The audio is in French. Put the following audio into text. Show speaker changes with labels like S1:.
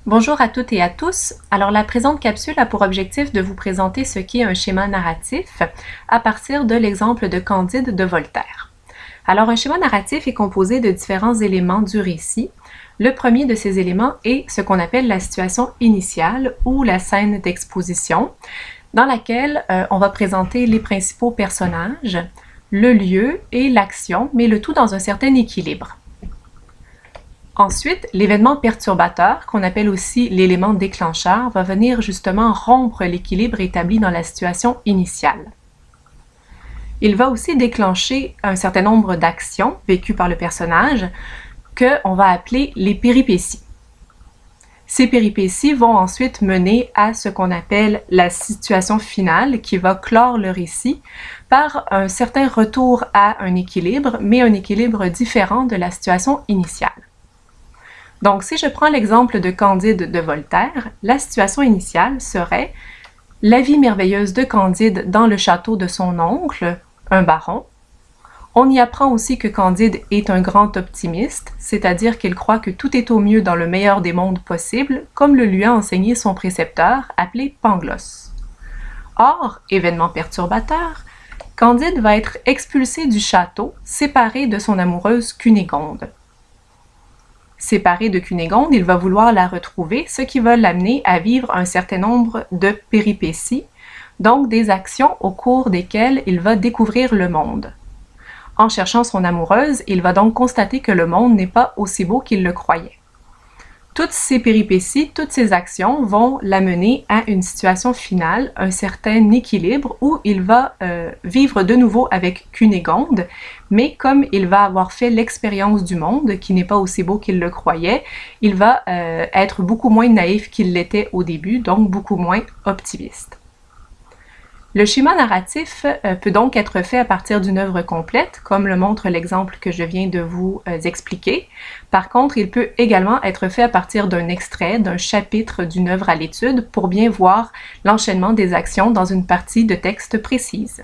S1: Bonjour à toutes et à tous. Alors la présente capsule a pour objectif de vous présenter ce qu'est un schéma narratif à partir de l'exemple de Candide de Voltaire. Alors un schéma narratif est composé de différents éléments du récit. Le premier de ces éléments est ce qu'on appelle la situation initiale ou la scène d'exposition, dans laquelle on va présenter les principaux personnages, le lieu et l'action, mais le tout dans un certain équilibre. Ensuite, l'événement perturbateur, qu'on appelle aussi l'élément déclencheur, va venir justement rompre l'équilibre établi dans la situation initiale. Il va aussi déclencher un certain nombre d'actions vécues par le personnage qu'on va appeler les péripéties. Ces péripéties vont ensuite mener à ce qu'on appelle la situation finale qui va clore le récit par un certain retour à un équilibre, mais un équilibre différent de la situation initiale. Donc, si je prends l'exemple de Candide de Voltaire, la situation initiale serait la vie merveilleuse de Candide dans le château de son oncle, un baron. On y apprend aussi que Candide est un grand optimiste, c'est-à-dire qu'il croit que tout est au mieux dans le meilleur des mondes possibles, comme le lui a enseigné son précepteur, appelé Pangloss. Or, événement perturbateur, Candide va être expulsé du château, séparé de son amoureuse Cunégonde. Séparé de Cunégonde, il va vouloir la retrouver, ce qui va l'amener à vivre un certain nombre de péripéties, donc des actions au cours desquelles il va découvrir le monde. En cherchant son amoureuse, il va donc constater que le monde n'est pas aussi beau qu'il le croyait. Toutes ces péripéties, toutes ces actions vont l'amener à une situation finale, un certain équilibre où il va vivre de nouveau avec Cunégonde, mais comme il va avoir fait l'expérience du monde, qui n'est pas aussi beau qu'il le croyait, il va être beaucoup moins naïf qu'il l'était au début, donc beaucoup moins optimiste. Le schéma narratif peut donc être fait à partir d'une œuvre complète, comme le montre l'exemple que je viens de vous expliquer. Par contre, il peut également être fait à partir d'un extrait, d'un chapitre d'une œuvre à l'étude pour bien voir l'enchaînement des actions dans une partie de texte précise.